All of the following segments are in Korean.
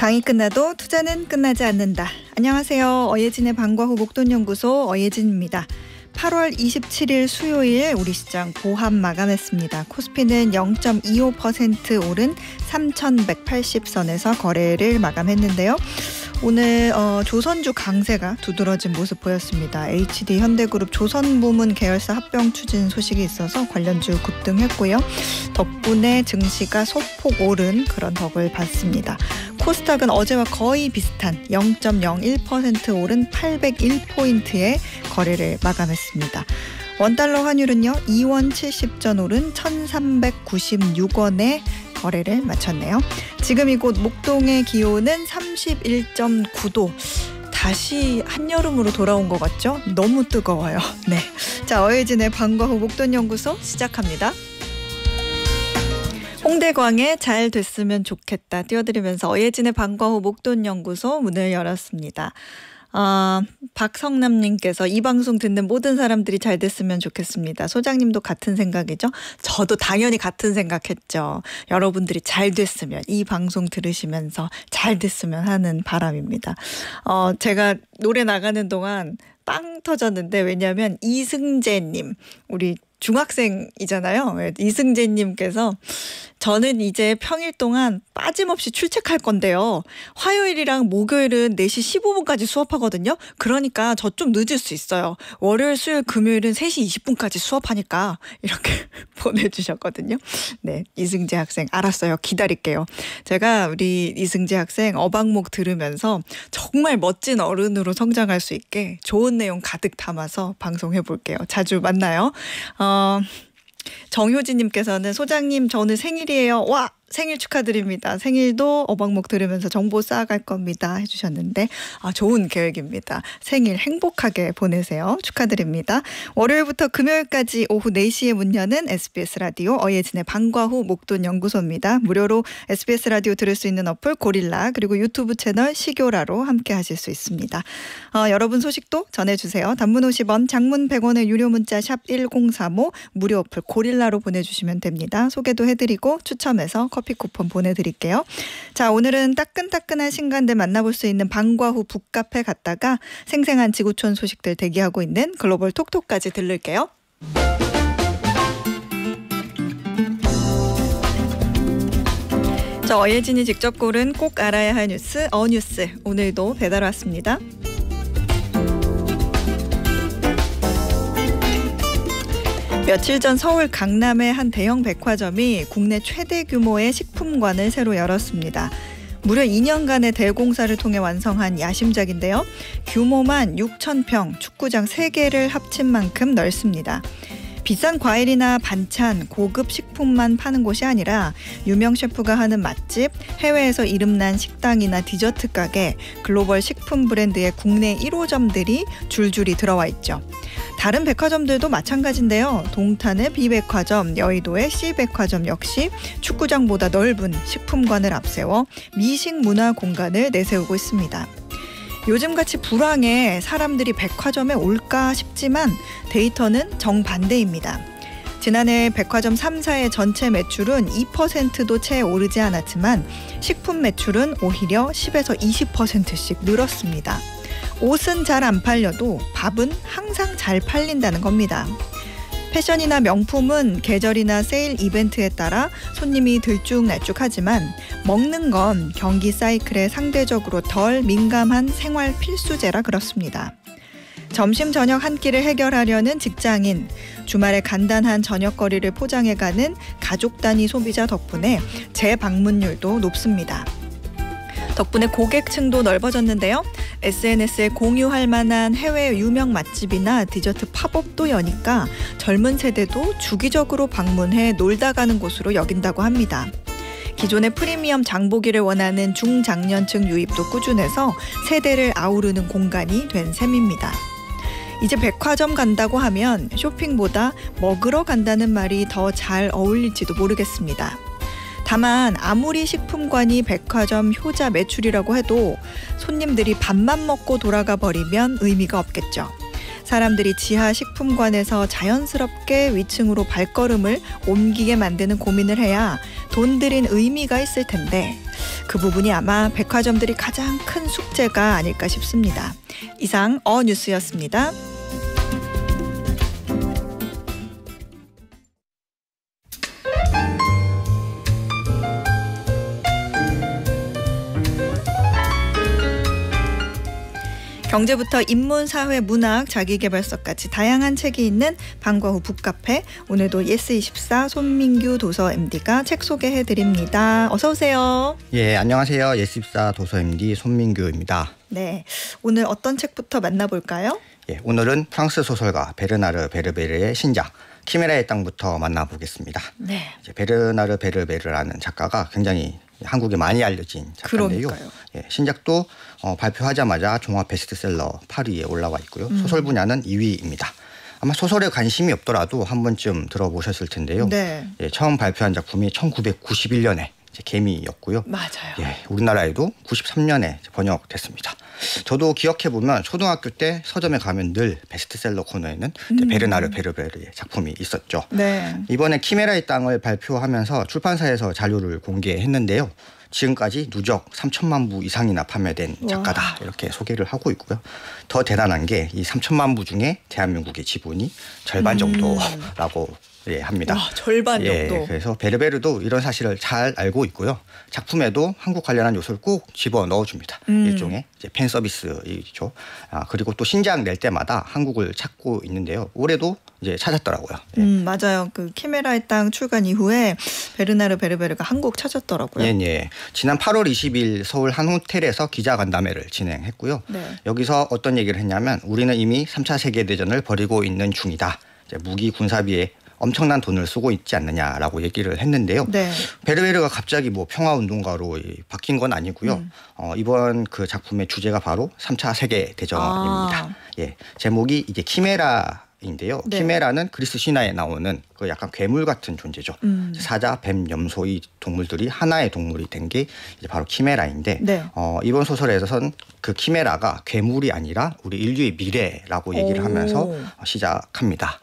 장이 끝나도 투자는 끝나지 않는다. 안녕하세요. 어예진의 방과 후 목돈연구소 어예진입니다. 8월 27일 수요일 우리 시장 보합 마감했습니다. 코스피는 0.25% 오른 3,180선에서 거래를 마감했는데요. 오늘 조선주 강세가 두드러진 모습 보였습니다. HD 현대그룹 조선부문 계열사 합병 추진 소식이 있어서 관련주 급등했고요. 덕분에 증시가 소폭 오른 그런 덕을 봤습니다. 코스닥은 어제와 거의 비슷한 0.01% 오른 801포인트의 거래를 마감했습니다. 원달러 환율은요. 2원 70전 오른 1,396원에 거래를 마쳤네요. 지금 이곳 목동의 기온은 31.9도. 다시 한여름으로 돌아온 것 같죠? 너무 뜨거워요. 네, 자, 어예진의 방과 후 목돈연구소 시작합니다. 홍대광의 잘 됐으면 좋겠다 띄워드리면서 어예진의 방과 후 목돈연구소 문을 열었습니다. 박성남님께서 이 방송 듣는 모든 사람들이 잘 됐으면 좋겠습니다. 소장님도 같은 생각이죠? 저도 당연히 같은 생각했죠. 여러분들이 잘 됐으면, 이 방송 들으시면서 잘 됐으면 하는 바람입니다. 제가 노래 나가는 동안 빵 터졌는데, 왜냐하면 이승재님, 우리 중학생이잖아요. 이승재님께서 저는 이제 평일 동안 빠짐없이 출첵할 건데요. 화요일이랑 목요일은 4시 15분까지 수업하거든요. 그러니까 저 좀 늦을 수 있어요. 월요일, 수요일, 금요일은 3시 20분까지 수업하니까 이렇게 보내주셨거든요. 네, 이승재 학생 알았어요. 기다릴게요. 제가 우리 이승재 학생 어방목 들으면서 정말 멋진 어른으로 성장할 수 있게 좋은 내용 가득 담아서 방송해 볼게요. 자주 만나요. 정효진님께서는 소장님 저 오늘 생일이에요. 와, 생일 축하드립니다. 생일도 어방목 들으면서 정보 쌓아갈 겁니다 해주셨는데 좋은 계획입니다. 생일 행복하게 보내세요. 축하드립니다. 월요일부터 금요일까지 오후 4시에 문 여는 SBS 라디오 어예진의 방과 후 목돈연구소입니다. 무료로 SBS 라디오 들을 수 있는 어플 고릴라 그리고 유튜브 채널 시교라로 함께 하실 수 있습니다. 여러분 소식도 전해주세요. 단문 50원, 장문 100원의 유료 문자 샵 1035 무료 어플 고릴라로 보내주시면 됩니다. 소개도 해드리고 추첨해서 커피 쿠폰 보내드릴게요. 자, 오늘은 따끈따끈한 신간들 만나볼 수 있는 방과 후 북카페 갔다가 생생한 지구촌 소식들 대기하고 있는 글로벌 톡톡까지 들를게요. 자, 어예진이 직접 고른 꼭 알아야 할 뉴스 어뉴스 오늘도 배달 왔습니다. 며칠 전 서울 강남의 한 대형 백화점이 국내 최대 규모의 식품관을 새로 열었습니다. 무려 2년간의 대공사를 통해 완성한 야심작인데요. 규모만 6,000평, 축구장 3개를 합친 만큼 넓습니다. 비싼 과일이나 반찬, 고급 식품만 파는 곳이 아니라 유명 셰프가 하는 맛집, 해외에서 이름난 식당이나 디저트 가게, 글로벌 식품 브랜드의 국내 1호점들이 줄줄이 들어와 있죠. 다른 백화점들도 마찬가지인데요. 동탄의 B백화점, 여의도의 C백화점 역시 축구장보다 넓은 식품관을 앞세워 미식 문화 공간을 내세우고 있습니다. 요즘같이 불황에 사람들이 백화점에 올까 싶지만 데이터는 정반대입니다. 지난해 백화점 3사의 전체 매출은 2%도 채 오르지 않았지만 식품 매출은 오히려 10에서 20%씩 늘었습니다. 옷은 잘 안 팔려도 밥은 항상 잘 팔린다는 겁니다. 패션이나 명품은 계절이나 세일 이벤트에 따라 손님이 들쭉날쭉하지만 먹는 건 경기 사이클에 상대적으로 덜 민감한 생활 필수제라 그렇습니다. 점심 저녁 한 끼를 해결하려는 직장인, 주말에 간단한 저녁거리를 포장해가는 가족 단위 소비자 덕분에 재방문율도 높습니다. 덕분에 고객층도 넓어졌는데요. SNS에 공유할 만한 해외 유명 맛집이나 디저트 팝업도 여니까 젊은 세대도 주기적으로 방문해 놀다 가는 곳으로 여긴다고 합니다. 기존의 프리미엄 장보기를 원하는 중장년층 유입도 꾸준해서 세대를 아우르는 공간이 된 셈입니다. 이제 백화점 간다고 하면 쇼핑보다 먹으러 간다는 말이 더 잘 어울릴지도 모르겠습니다. 다만 아무리 식품관이 백화점 효자 매출이라고 해도 손님들이 밥만 먹고 돌아가 버리면 의미가 없겠죠. 사람들이 지하 식품관에서 자연스럽게 위층으로 발걸음을 옮기게 만드는 고민을 해야 돈 들인 의미가 있을 텐데 그 부분이 아마 백화점들이 가장 큰 숙제가 아닐까 싶습니다. 이상 어뉴스였습니다. 경제부터 인문, 사회, 문학, 자기계발서까지 다양한 책이 있는 방과 후 북카페. 오늘도 예스24 손민규 도서 MD가 책 소개해드립니다. 어서 오세요. 예, 안녕하세요. 예스24 도서 MD 손민규입니다. 네, 오늘 어떤 책부터 만나볼까요? 예, 오늘은 프랑스 소설가 베르나르 베르베르의 신작 키메라의 땅부터 만나보겠습니다. 네. 이제 베르나르 베르베르라는 작가가 굉장히 한국에 많이 알려진 작가인데요. 그러니까요. 예, 신작도 발표하자마자 종합 베스트셀러 8위에 올라와 있고요. 소설 분야는 2위입니다. 아마 소설에 관심이 없더라도 한 번쯤 들어보셨을 텐데요. 네. 예, 처음 발표한 작품이 1991년에 개미였고요. 맞아요. 예, 우리나라에도 93년에 번역됐습니다. 저도 기억해보면 초등학교 때 서점에 가면 늘 베스트셀러 코너에는 베르나르 베르베르의 작품이 있었죠. 네. 이번에 키메라의 땅을 발표하면서 출판사에서 자료를 공개했는데요. 지금까지 누적 3천만 부 이상이나 판매된 작가다. 와. 이렇게 소개를 하고 있고요. 더 대단한 게 이 3천만 부 중에 대한민국의 지분이 절반 정도라고 합니다. 와, 절반 정도. 그래서 베르베르도 이런 사실을 잘 알고 있고요. 작품에도 한국 관련한 요소를 꼭 집어 넣어줍니다. 일종의 이제 팬 서비스이죠. 그리고 또 신작 낼 때마다 한국을 찾고 있는데요. 올해도 이제 찾았더라고요. 맞아요. 그 키메라의 땅 출간 이후에 베르나르 베르베르가 한국 찾았더라고요. 예. 지난 8월 20일 서울 한 호텔에서 기자간담회를 진행했고요. 네. 여기서 어떤 얘기를 했냐면 우리는 이미 3차 세계대전을 벌이고 있는 중이다. 이제 무기 군사비에 엄청난 돈을 쓰고 있지 않느냐라고 얘기를 했는데요. 네. 베르베르가 갑자기 뭐 평화운동가로 바뀐 건 아니고요. 이번 그 작품의 주제가 바로 3차 세계대전입니다. 예, 제목이 이제 키메라인데요. 네. 키메라는 그리스 신화에 나오는 그 약간 괴물 같은 존재죠. 사자, 뱀, 염소 이 동물들이 하나의 동물이 된 게 이제 바로 키메라인데 네. 이번 소설에서는 그 키메라가 괴물이 아니라 우리 인류의 미래라고 얘기를 하면서 시작합니다.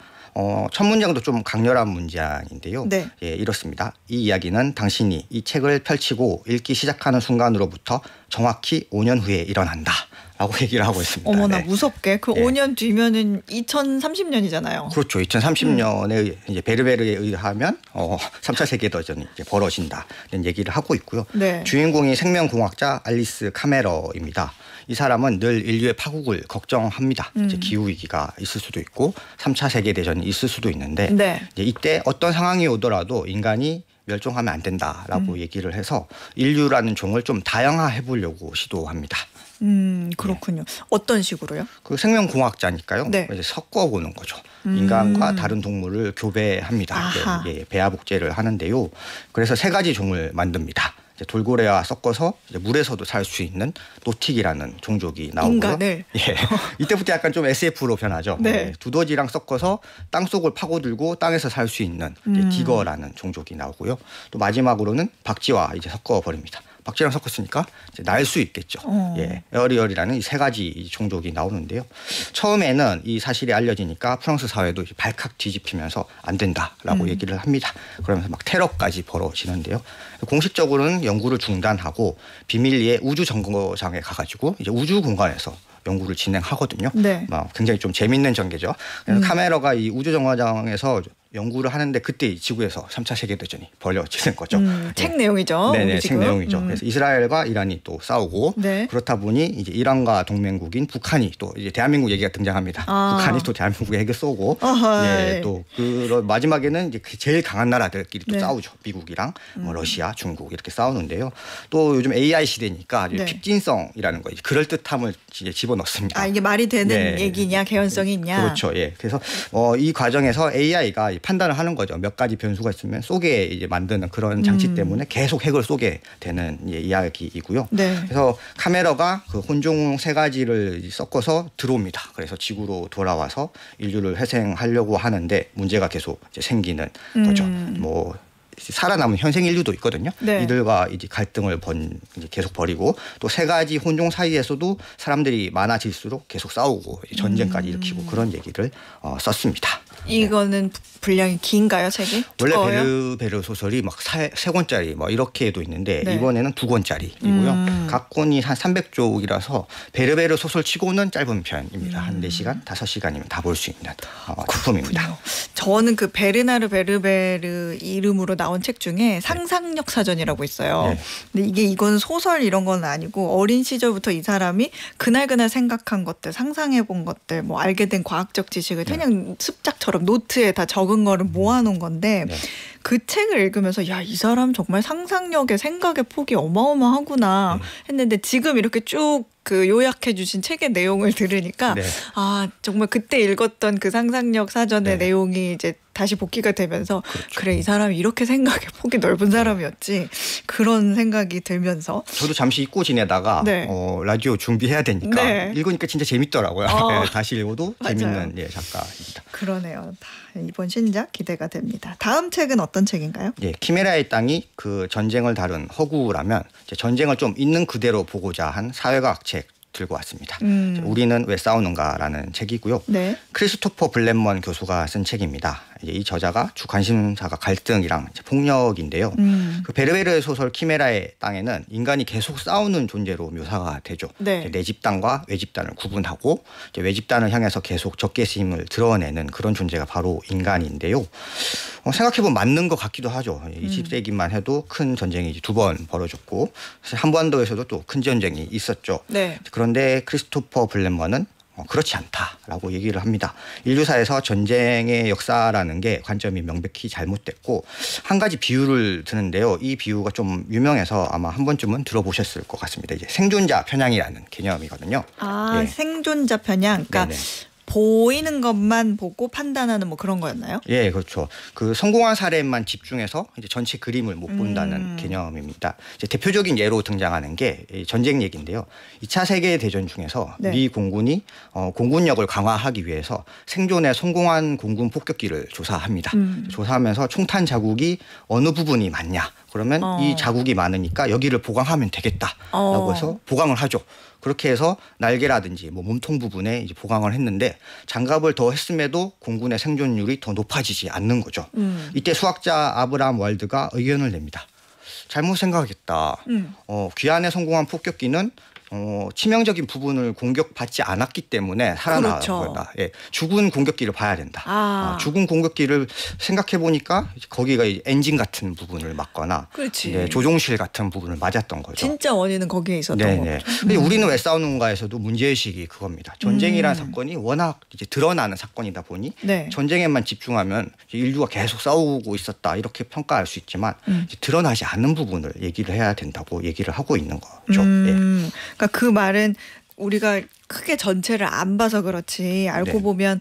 첫 문장도 좀 강렬한 문장인데요. 네. 예, 이렇습니다. 이 이야기는 당신이 이 책을 펼치고 읽기 시작하는 순간으로부터 정확히 5년 후에 일어난다. 라고 얘기를 하고 있습니다. 어머나 네. 무섭게 그 5년 뒤면은 2030년이잖아요. 그렇죠. 2030년에 이제 베르베르에 의하면 3차 세계대전이 이제 벌어진다는 얘기를 하고 있고요. 네. 주인공이 생명공학자 알리스 카메러입니다. 이 사람은 늘 인류의 파국을 걱정합니다. 이제 기후 위기가 있을 수도 있고 3차 세계대전이 있을 수도 있는데 네. 이제 이때 어떤 상황이 오더라도 인간이 멸종하면 안 된다라고 얘기를 해서 인류라는 종을 좀 다양화해 보려고 시도합니다. 그렇군요. 어떤 식으로요? 그 생명공학자니까요. 네. 이제 섞어보는 거죠. 인간과 다른 동물을 교배합니다. 이제 배아복제를 하는데요. 그래서 3가지 종을 만듭니다. 이제 돌고래와 섞어서 이제 물에서도 살 수 있는 노틱이라는 종족이 나오고요. 인간을. 예, 이때부터 약간 좀 SF로 변하죠. 네. 예, 두더지랑 섞어서 땅속을 파고들고 땅에서 살 수 있는 이제 디거라는 종족이 나오고요. 또 마지막으로는 박쥐와 이제 섞어버립니다. 박쥐랑 섞었으니까 이제 날 수 있겠죠. 예, 에어리얼이라는 이 3가지 종족이 나오는데요. 처음에는 이 사실이 알려지니까 프랑스 사회도 발칵 뒤집히면서 안 된다라고 얘기를 합니다. 그러면서 막 테러까지 벌어지는데요. 공식적으로는 연구를 중단하고 비밀리에 우주 정거장에 가가지고 이제 우주 공간에서 연구를 진행하거든요. 네. 굉장히 좀 재밌는 전개죠. 카메라가 이 우주 정거장에서 연구를 하는데 그때 지구에서 3차 세계대전이 벌어지는 거죠. 책 내용이죠. 네네, 지금. 책 내용이죠. 그래서 이스라엘과 이란이 또 싸우고 네. 그렇다 보니 이제 이란과 동맹국인 북한이 또 이제 대한민국 얘기가 등장합니다. 북한이 또 대한민국에 핵을 쏘고 예, 또 그런 마지막에는 이제 제일 강한 나라들끼리 또 네. 싸우죠. 미국이랑 뭐 러시아, 중국 이렇게 싸우는데요. 또 요즘 AI 시대니까 네. 픽진성이라는 거, 그럴 듯함을 이제 집어넣습니다. 이게 말이 되는 네. 얘기냐, 개연성이 있냐. 그렇죠. 예. 그래서 이 과정에서 AI가 판단을 하는 거죠. 몇 가지 변수가 있으면 쏘게 이제 만드는 그런 장치 때문에 계속 핵을 쏘게 되는 이야기이고요. 네. 그래서 카메라가 그 혼종 3가지를 섞어서 들어옵니다. 그래서 지구로 돌아와서 인류를 회생하려고 하는데 문제가 계속 이제 생기는 거죠. 뭐 살아남은 현생 인류도 있거든요. 네. 이들과 이제 갈등을 이제 계속 벌이고 또 세 가지 혼종 사이에서도 사람들이 많아질수록 계속 싸우고 전쟁까지 일으키고 그런 얘기를 썼습니다. 이거는 분량이 긴가요, 책이? 원래 두꺼워요? 베르베르 소설이 막 3권짜리 뭐 이렇게도 있는데 네. 이번에는 2권짜리이고요. 각 권이 한 300쪽이라서 베르베르 소설치고는 짧은 편입니다. 한 4시간, 5시간이면 다 볼 수 있는 작품입니다. 저는 그 베르나르 베르베르 이름으로 나온 책 중에 상상력 사전이라고 있어요. 네. 근데 이건 소설 이런 건 아니고 어린 시절부터 이 사람이 그날 생각한 것들, 상상해 본 것들, 뭐 알게 된 과학적 지식을 그냥 습작처럼 노트에 다 적은 거를 모아놓은 건데 그 책을 읽으면서 야, 이 사람 정말 상상력의 생각의 폭이 어마어마하구나 했는데 지금 이렇게 쭉 그 요약해 주신 책의 내용을 들으니까 아, 정말 그때 읽었던 그 상상력 사전의 내용이 이제 다시 복기가 되면서 그래, 이 사람이 이렇게 생각의 폭이 넓은 사람이었지, 그런 생각이 들면서 저도 잠시 잊고 지내다가 라디오 준비해야 되니까 읽으니까 진짜 재밌더라고요. 다시 읽어도 재밌는 작가입니다. 그러네요. 이번 신작 기대가 됩니다. 다음 책은 어떤 책인가요? 키메라의 땅이 그 전쟁을 다룬 허구라면 전쟁을 좀 있는 그대로 보고자 한 사회과학 책 들고 왔습니다. 우리는 왜 싸우는가라는 책이고요. 크리스토퍼 블랙먼 교수가 쓴 책입니다. 이 저자가 주 관심사가 갈등이랑 폭력인데요. 그 베르베르 소설 키메라의 땅에는 인간이 계속 싸우는 존재로 묘사가 되죠. 내 집단과 외집단을 구분하고 외집단을 향해서 계속 적개심을 드러내는 그런 존재가 바로 인간인데요. 생각해보면 맞는 것 같기도 하죠. 20세기만 해도 큰 전쟁이 2번 벌어졌고 사실 한반도에서도 또 큰 전쟁이 있었죠. 그런데 크리스토퍼 블랙먼은 그렇지 않다라고 얘기를 합니다. 인류사에서 전쟁의 역사라는 게 관점이 명백히 잘못됐고 한 가지 비유를 드는데요. 이 비유가 좀 유명해서 아마 한 번쯤은 들어보셨을 것 같습니다. 이제 생존자 편향이라는 개념이거든요. 생존자 편향. 그러니까 보이는 것만 보고 판단하는 뭐 그런 거였나요? 그렇죠. 그 성공한 사례만 집중해서 이제 전체 그림을 못 본다는 개념입니다. 이제 대표적인 예로 등장하는 게 전쟁 얘기인데요. 2차 세계 대전 중에서 미 공군이 공군력을 강화하기 위해서 생존에 성공한 공군 폭격기를 조사합니다. 조사하면서 총탄 자국이 어느 부분이 많냐? 그러면 이 자국이 많으니까 여기를 보강하면 되겠다라고 해서 보강을 하죠. 그렇게 해서 날개라든지 뭐 몸통 부분에 이제 보강을 했는데 장갑을 더 했음에도 공군의 생존율이 더 높아지지 않는 거죠. 이때 수학자 아브라함 월드가 의견을 냅니다. 잘못 생각했다. 귀환에 성공한 폭격기는 치명적인 부분을 공격받지 않았기 때문에 살아나는 거다. 죽은 공격기를 봐야 된다. 죽은 공격기를 생각해 보니까 거기가 엔진 같은 부분을 맞거나 조종실 같은 부분을 맞았던 거죠. 진짜 원인은 거기에 있었던 거죠. 근데 우리는 왜 싸우는가에서도 문제의식이 그겁니다. 전쟁이라는 사건이 워낙 이제 드러나는 사건이다 보니 전쟁에만 집중하면 인류가 계속 싸우고 있었다 이렇게 평가할 수 있지만 드러나지 않는 부분을 얘기를 해야 된다고 얘기를 하고 있는 거죠. 그러니까 그 말은 우리가 크게 전체를 안 봐서 그렇지 알고 보면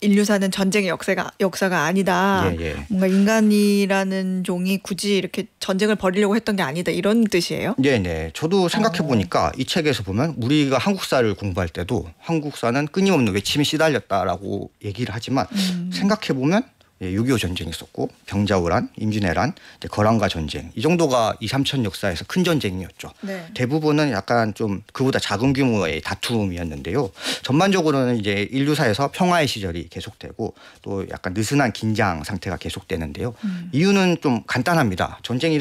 인류사는 전쟁의 역사가 아니다. 뭔가 인간이라는 종이 굳이 이렇게 전쟁을 벌이려고 했던 게 아니다. 이런 뜻이에요? 저도 생각해 보니까 이 책에서 보면 우리가 한국사를 공부할 때도 한국사는 끊임없는 외침에 시달렸다라고 얘기를 하지만 생각해 보면 6.25 전쟁이 있었고 병자호란, 임진왜란, 거란과 전쟁 이 정도가 2, 3천 역사에서 큰 전쟁이었죠. 대부분은 약간 좀 그보다 작은 규모의 다툼이었는데요. 전반적으로는 이제 인류사에서 평화의 시절이 계속되고 또 약간 느슨한 긴장 상태가 계속되는데요. 이유는 좀 간단합니다. 전쟁이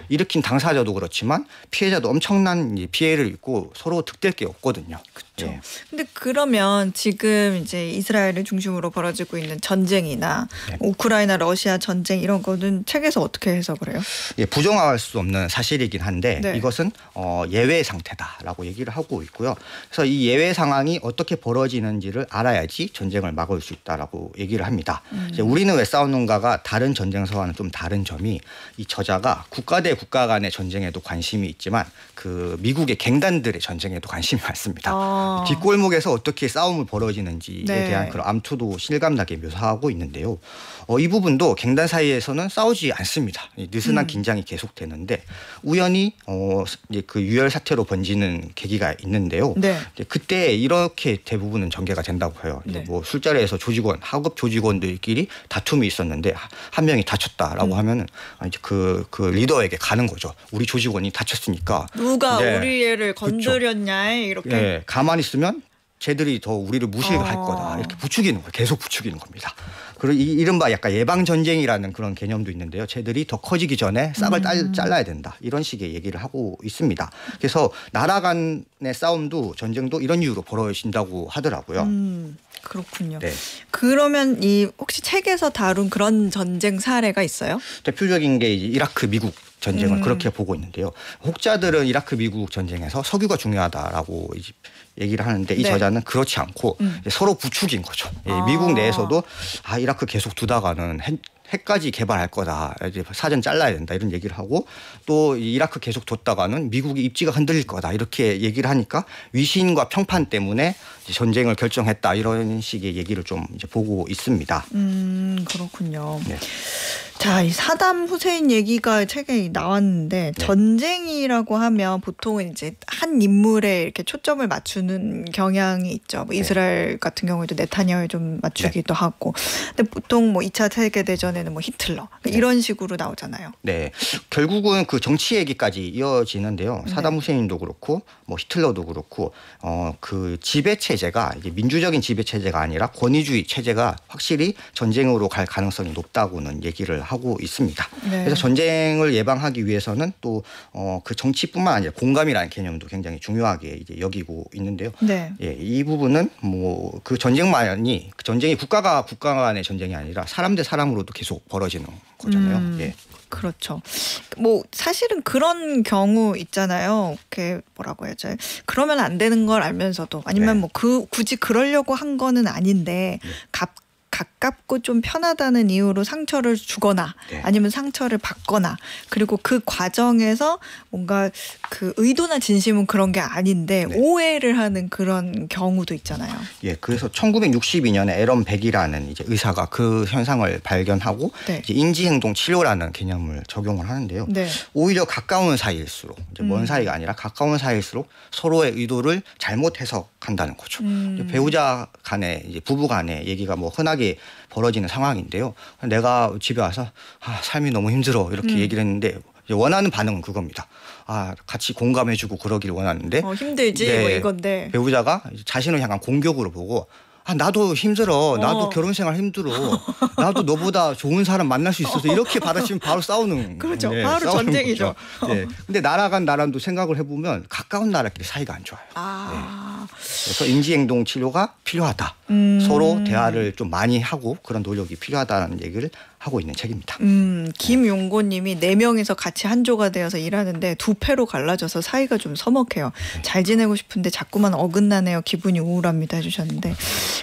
일으킨 당사자도 그렇지만 피해자도 엄청난 피해를 입고 서로 득될 게 없거든요. 그렇죠. 근데 그러면 지금 이제 이스라엘을 중심으로 벌어지고 있는 전쟁이나 우크라이나 러시아 전쟁 이런 거는 책에서 어떻게 해석을 해요? 부정할 수 없는 사실이긴 한데 이것은 예외 상태다라고 얘기를 하고 있고요. 그래서 이 예외 상황이 어떻게 벌어지는지를 알아야지 전쟁을 막을 수 있다라고 얘기를 합니다. 이제 우리는 왜 싸우는가가 다른 전쟁서와는 좀 다른 점이 이 저자가 국가 대 국가 간의 전쟁에도 관심이 있지만 그 미국의 갱단들의 전쟁에도 관심이 많습니다. 뒷골목에서 어떻게 싸움을 벌어지는지에 네. 대한 그런 암투도 실감나게 묘사하고 있는데요. 이 부분도 갱단 사이에서는 싸우지 않습니다. 느슨한 긴장이 계속되는데 우연히 이제 그 유혈 사태로 번지는 계기가 있는데요. 네. 그때 이렇게 대부분은 전개가 된다고 해요. 네. 뭐 술자리에서 하급 조직원들끼리 다툼이 있었는데 한 명이 다쳤다라고 하면은 이제 그 리더에게 가는 거죠. 우리 조직원이 다쳤으니까 누가 네. 우리 애를 건드렸냐 이렇게. 네, 가만히 있으면 쟤들이 더 우리를 무시할 거다 이렇게 부추기는 거예요. 계속 부추기는 겁니다. 그리고 이른바 약간 예방 전쟁이라는 그런 개념도 있는데요. 쟤들이 더 커지기 전에 싹을 잘라야 된다 이런 식의 얘기를 하고 있습니다. 그래서 나라 간의 싸움도 전쟁도 이런 이유로 벌어진다고 하더라고요. 그렇군요. 네. 그러면 혹시 책에서 다룬 그런 전쟁 사례가 있어요? 대표적인 게 이제 이라크 미국 전쟁을 그렇게 보고 있는데요. 혹자들은 이라크 미국 전쟁에서 석유가 중요하다라고 이제 얘기를 하는데 이 네. 저자는 그렇지 않고 서로 부추긴 거죠. 미국 내에서도 이라크 계속 두다가는 핵까지 개발할 거다. 이제 사전 잘라야 된다 이런 얘기를 하고 또 이라크 계속 뒀다가는 미국의 입지가 흔들릴 거다 이렇게 얘기를 하니까 위신과 평판 때문에 전쟁을 결정했다 이런 식의 얘기를 좀 이제 보고 있습니다. 그렇군요. 네. 자, 이 사담 후세인 얘기가 책에 나왔는데 전쟁이라고 하면 보통은 이제 한 인물에 이렇게 초점을 맞추는 경향이 있죠. 뭐 이스라엘 같은 경우에도 네타냐후에 좀 맞추기도 하고. 근데 보통 뭐 2차 세계 대전에는 뭐 히틀러 이런 식으로 나오잖아요. 네, 결국은 그 정치 얘기까지 이어지는데요. 사담 후세인도 그렇고 뭐 히틀러도 그렇고 그 지배 체제가 이제 민주적인 지배 체제가 아니라 권위주의 체제가 확실히 전쟁으로 갈 가능성이 높다고는 얘기를 하고 있습니다. 네. 그래서 전쟁을 예방하기 위해서는 또 그 정치뿐만 아니라 공감이라는 개념도 굉장히 중요하게 이제 여기고 있는데요. 네. 예, 이 부분은 뭐 그 전쟁만이 전쟁이 국가 간의 전쟁이 아니라 사람 대 사람으로도 계속 벌어지는 거잖아요. 예. 그렇죠. 뭐 사실은 그런 경우 있잖아요. 이렇게 뭐라고 해야죠? 그러면 안 되는 걸 알면서도 아니면 뭐 굳이 그러려고 한 거는 아닌데 가깝고 좀 편하다는 이유로 상처를 주거나 아니면 상처를 받거나 그리고 그 과정에서 뭔가 그 의도나 진심은 그런 게 아닌데 오해를 하는 그런 경우도 있잖아요. 예, 그래서 1962년에 에런 백이라는 이제 의사가 그 현상을 발견하고 이제 인지행동 치료라는 개념을 적용을 하는데요. 오히려 가까운 사이일수록 이제 먼 사이가 아니라 가까운 사이일수록 서로의 의도를 잘못 해석한다는 거죠. 배우자 간에 이제 부부 간에 얘기가 뭐 흔하게 벌어지는 상황인데요. 내가 집에 와서 삶이 너무 힘들어 이렇게 얘기를 했는데 원하는 반응은 그겁니다. 같이 공감해주고 그러길 원하는데 힘들지 뭐 이건데 배우자가 자신을 향한 공격으로 보고 나도 힘들어. 나도 결혼생활 힘들어. 나도 너보다 좋은 사람 만날 수 있어서 이렇게 받아치면 바로 싸우는 그렇죠. 바로 전쟁이죠. 네. 근데 나라 간 나라도 생각을 해보면 가까운 나라끼리 사이가 안 좋아요. 그래서 인지행동 치료가 필요하다. 서로 대화를 좀 많이 하고 그런 노력이 필요하다는 얘기를 하고 있는 책입니다. 김용고님이 4명이서 같이 한조가 되어서 일하는데 두 패로 갈라져서 사이가 좀 서먹해요. 잘 지내고 싶은데 자꾸만 어긋나네요. 기분이 우울합니다 해주셨는데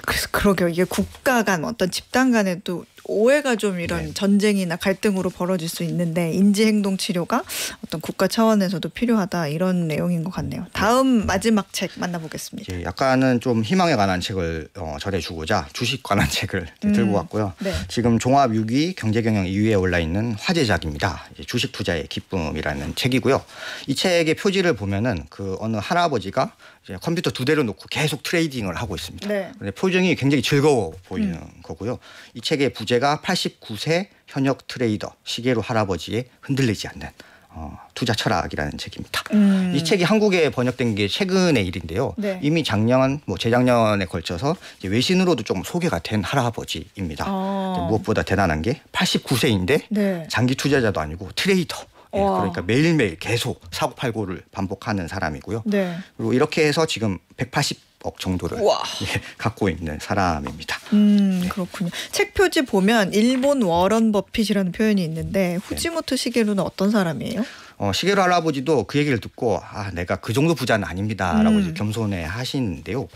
그래서 그러게요. 이게 국가 간 어떤 집단 간에 또 오해가 좀 이런 전쟁이나 갈등으로 벌어질 수 있는데 인지행동 치료가 어떤 국가 차원에서도 필요하다 이런 내용인 것 같네요. 다음 마지막 책 만나보겠습니다. 약간은 좀 희망에 관한 책을 전해주고자 주식 관한 책을 들고 왔고요. 지금 종합6위 경제경영 2위에 올라있는 화제작입니다. 주식 투자의 기쁨이라는 책이고요. 이 책의 표지를 보면은 그 어느 할아버지가 이제 컴퓨터 2대를 놓고 계속 트레이딩을 하고 있습니다. 근데 표정이 굉장히 즐거워 보이는 거고요. 이 책의 부제가 89세 현역 트레이더 시계로 할아버지의 흔들리지 않는 투자 철학이라는 책입니다. 이 책이 한국에 번역된 게 최근의 일인데요. 이미 작년, 재작년에 걸쳐서 이제 외신으로도 좀 소개가 된 할아버지입니다. 무엇보다 대단한 게 89세인데 장기 투자자도 아니고 트레이더. 그러니까 매일매일 계속 사고팔고를 반복하는 사람이고요. 그리고 이렇게 해서 지금 180억 정도를 갖고 있는 사람입니다. 그렇군요. 책 표지 보면 일본 워런 버핏이라는 표현이 있는데 후지모토 시게루는 어떤 사람이에요? 시게루 할아버지도 그 얘기를 듣고 내가 그 정도 부자는 아닙니다라고 이제 겸손해 하시는데요.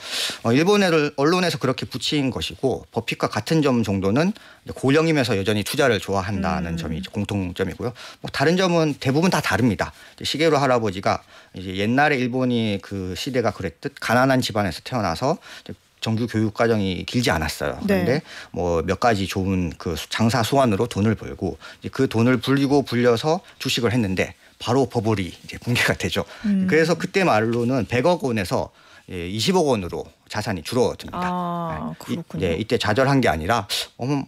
일본 언론에서 그렇게 붙인 것이고 버핏과 같은 점 정도는 고령이면서 여전히 투자를 좋아한다는 점이 이제 공통점이고요. 다른 점은 대부분 다 다릅니다. 시게루 할아버지가 이제 옛날에 일본이 그 시대가 그랬듯 가난한 집안에서 태어나서 정규 교육 과정이 길지 않았어요. 그런데 네. 몇 가지 좋은 그 장사 수완으로 돈을 벌고 이제 그 돈을 불려서 주식을 했는데 바로 버블이 이제 붕괴가 되죠. 그래서 그때 말로는 100억 원에서 20억 원으로 자산이 줄어듭니다. 그렇군요. 이때 좌절한 게 아니라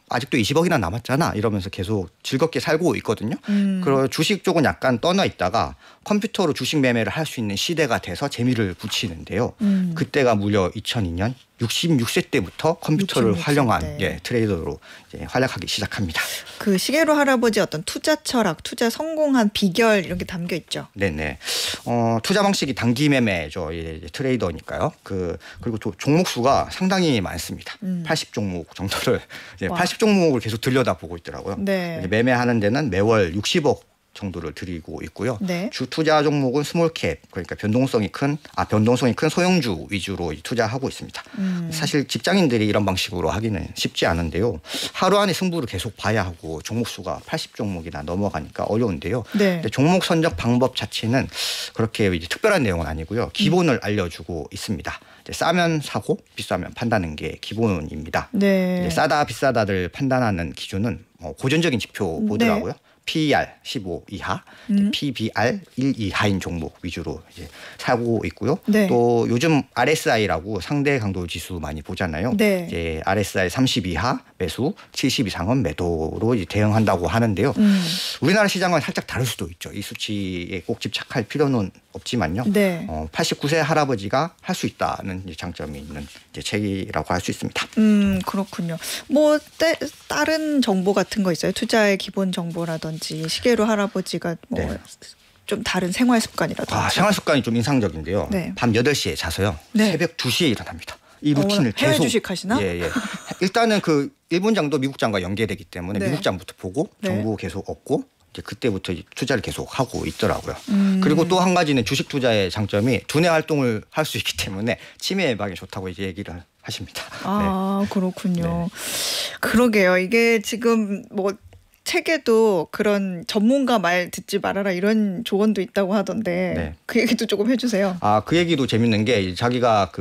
아직도 20억이나 남았잖아 이러면서 계속 즐겁게 살고 있거든요. 그리고 주식 쪽은 약간 떠나 있다가 컴퓨터로 주식 매매를 할 수 있는 시대가 돼서 재미를 붙이는데요. 그때가 무려 2002년 66세 때부터 컴퓨터를 66세 활용한 트레이더로 이제 활약하기 시작합니다. 그 시게루 할아버지 어떤 투자 철학, 투자 성공한 비결 이런 게 담겨 있죠. 네네. 투자 방식이 단기 매매죠. 트레이더니까요. 그리고 종목 수가 상당히 많습니다. 80종목 정도를 80종목을 계속 들여다보고 있더라고요. 네. 매매하는 데는 매월 60억 정도를 들이고 있고요. 네. 주 투자 종목은 스몰캡 그러니까 변동성이 큰 소형주 위주로 투자하고 있습니다. 사실 직장인들이 이런 방식으로 하기는 쉽지 않은데요. 하루 안에 승부를 계속 봐야 하고 종목 수가 80종목이나 넘어가니까 어려운데요. 네. 근데 종목 선정 방법 자체는 그렇게 이제 특별한 내용은 아니고요. 기본을 알려주고 있습니다. 싸면 사고 비싸면 판다는 게 기본입니다. 네. 싸다 비싸다를 판단하는 기준은 고전적인 지표 보더라고요. PER 15 이하, PBR 1 이하인 종목 위주로 이제 사고 있고요. 네. 또 요즘 RSI라고 상대 강도 지수 많이 보잖아요. 네. 이제 RSI 30 이하 매수, 70 이상은 매도로 이제 대응한다고 하는데요. 우리나라 시장은 살짝 다를 수도 있죠. 이 수치에 꼭 집착할 필요는 없지만요. 네. 89세 할아버지가 할 수 있다는 장점이 있는 책이라고 할 수 있습니다. 그렇군요. 다른 정보 같은 거 있어요? 투자의 기본 정보라든지 시게루 할아버지가 좀 다른 생활 습관이라든지. 생활 습관이 좀 인상적인데요. 네. 밤 8시에 자서요. 네. 새벽 2시에 일어납니다. 이 루틴을 해외 계속 주식 하시나? 예. 일단은 그 일본장도 미국장과 연계되기 때문에 네. 미국장부터 보고 네. 정보 계속 얻고 이제 그때부터 투자를 계속 하고 있더라고요. 그리고 또 한 가지는 주식 투자의 장점이 두뇌 활동을 할 수 있기 때문에 치매 예방에 좋다고 이제 얘기를 하십니다. 그렇군요. 네. 그러게요. 이게 지금 책에도 그런 전문가 말 듣지 말아라 이런 조언도 있다고 하던데 네. 그 얘기도 조금 해주세요. 그 얘기도 재밌는 게 자기가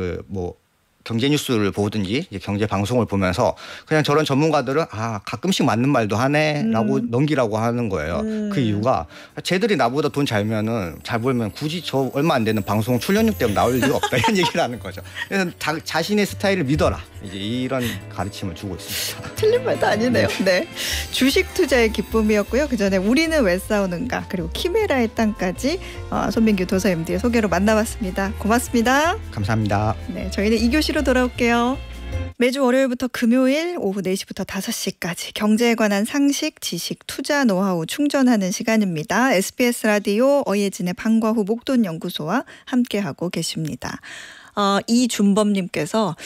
경제 뉴스를 보든지 경제 방송을 보면서 그냥 저런 전문가들은 가끔씩 맞는 말도 하네라고 넘기라고 하는 거예요. 그 이유가 쟤들이 나보다 돈 잘 벌면 굳이 저 얼마 안 되는 방송 출연료 때문에 나올 이유가 없다 이런 얘기를 하는 거죠. 그래서 자신의 스타일을 믿어라 이제 이런 가르침을 주고 있습니다. 틀린 말도 아니네요. 네. 주식 투자의 기쁨이었고요. 그 전에 우리는 왜 싸우는가 그리고 키메라의 땅까지 손민규 도서 MD의 소개로 만나봤습니다. 고맙습니다. 감사합니다. 네, 저희는 2교시로 돌아올게요. 매주 월요일부터 금요일 오후 4시부터 5시까지 경제에 관한 상식, 지식, 투자 노하우 충전하는 시간입니다. SBS 라디오 어예진의 방과후 목돈연구소와 함께하고 계십니다. 이준범님께서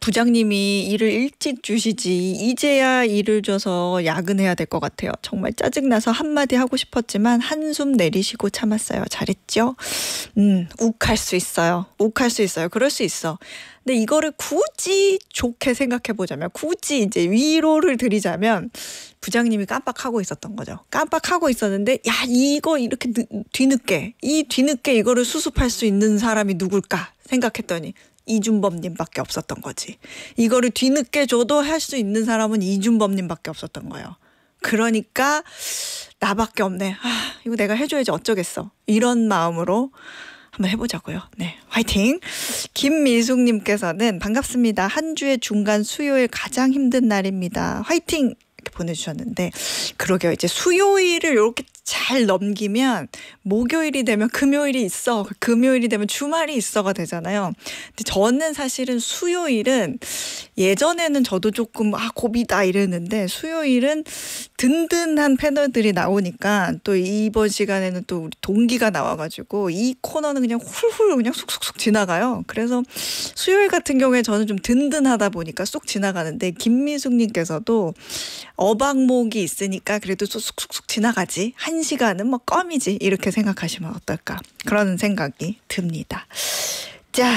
부장님이 일을 일찍 주시지 이제야 일을 줘서 야근해야 될 것 같아요. 정말 짜증나서 한마디 하고 싶었지만 한숨 내리시고 참았어요. 잘했죠? 욱할 수 있어요. 그럴 수 있어. 근데 이거를 굳이 좋게 생각해보자면 굳이 이제 위로를 드리자면 부장님이 깜빡하고 있었던 거죠. 깜빡하고 있었는데 이거 이렇게 뒤늦게 이거를 수습할 수 있는 사람이 누굴까 생각했더니 이준범님밖에 없었던 거지. 이거를 뒤늦게 줘도 할 수 있는 사람은 이준범님밖에 없었던 거예요. 그러니까 나밖에 없네. 이거 내가 해줘야지 어쩌겠어. 이런 마음으로 한번 해보자고요. 네, 화이팅. 김미숙님께서는 반갑습니다. 한 주의 중간 수요일 가장 힘든 날입니다. 화이팅. 이렇게 보내주셨는데 그러게요. 이제 수요일을 이렇게 잘 넘기면 목요일이 되면 금요일이 있어. 금요일이 되면 주말이 있어가 되잖아요. 근데 저는 사실은 수요일은 예전에는 저도 조금 고비다 이랬는데 수요일은 든든한 패널들이 나오니까 또 이번 시간에는 또 우리 동기가 나와가지고 이 코너는 그냥 훌훌 그냥 쑥쑥쑥 지나가요. 그래서 수요일 같은 경우에 저는 좀 든든하다 보니까 쏙 지나가는데 김미숙님께서도 어박목이 있으니까 그래도 쑥쑥쑥 지나가지. 한 1시간은 뭐 껌이지 이렇게 생각하시면 어떨까 그런 생각이 듭니다. 자,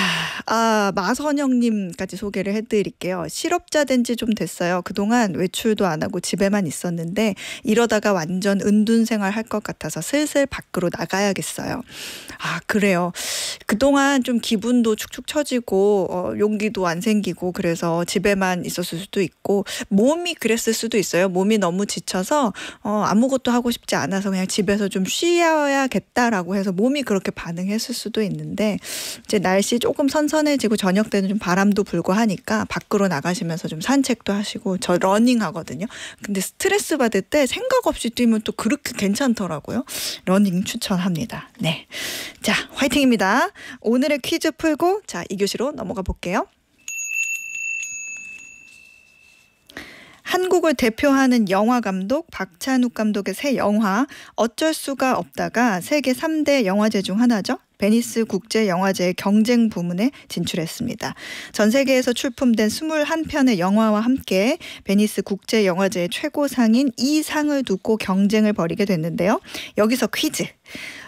마선영님까지 소개를 해드릴게요. 실업자 된 지 좀 됐어요. 그동안 외출도 안 하고 집에만 있었는데 이러다가 완전 은둔 생활 할 것 같아서 슬슬 밖으로 나가야겠어요. 그래요. 그동안 좀 기분도 축축 처지고 용기도 안 생기고 그래서 집에만 있었을 수도 있고 몸이 그랬을 수도 있어요. 몸이 너무 지쳐서 아무것도 하고 싶지 않아서 그냥 집에서 좀 쉬어야겠다라고 해서 몸이 그렇게 반응했을 수도 있는데 이제 날씨 조금 선선해지고 저녁 때는 좀 바람도 불고 하니까 밖으로 나가시면서 좀 산책도 하시고 저 러닝 하거든요. 근데 스트레스 받을 때 생각 없이 뛰면 또 그렇게 괜찮더라고요. 러닝 추천합니다. 네, 자 화이팅입니다. 오늘의 퀴즈 풀고 자 2교시로 넘어가 볼게요. 한국을 대표하는 영화 감독 박찬욱 감독의 새 영화 어쩔 수가 없다가 세계 3대 영화제 중 하나죠. 베니스 국제영화제의 경쟁 부문에 진출했습니다. 전 세계에서 출품된 21편의 영화와 함께 베니스 국제영화제의 최고상인 이 상을 두고 경쟁을 벌이게 됐는데요. 여기서 퀴즈.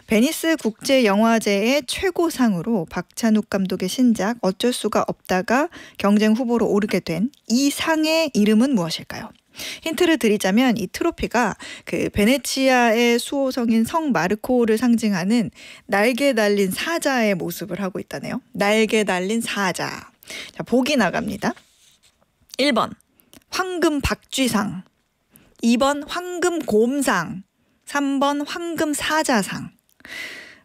베니스 국제영화제의 최고상으로 박찬욱 감독의 신작 어쩔 수가 없다가 경쟁 후보로 오르게 된 이 상의 이름은 무엇일까요? 힌트를 드리자면 이 트로피가 그 베네치아의 수호성인 성 마르코를 상징하는 날개 달린 사자의 모습을 하고 있다네요. 날개 달린 사자. 자, 보기 나갑니다. 1번 황금 박쥐상, 2번 황금 곰상, 3번 황금 사자상.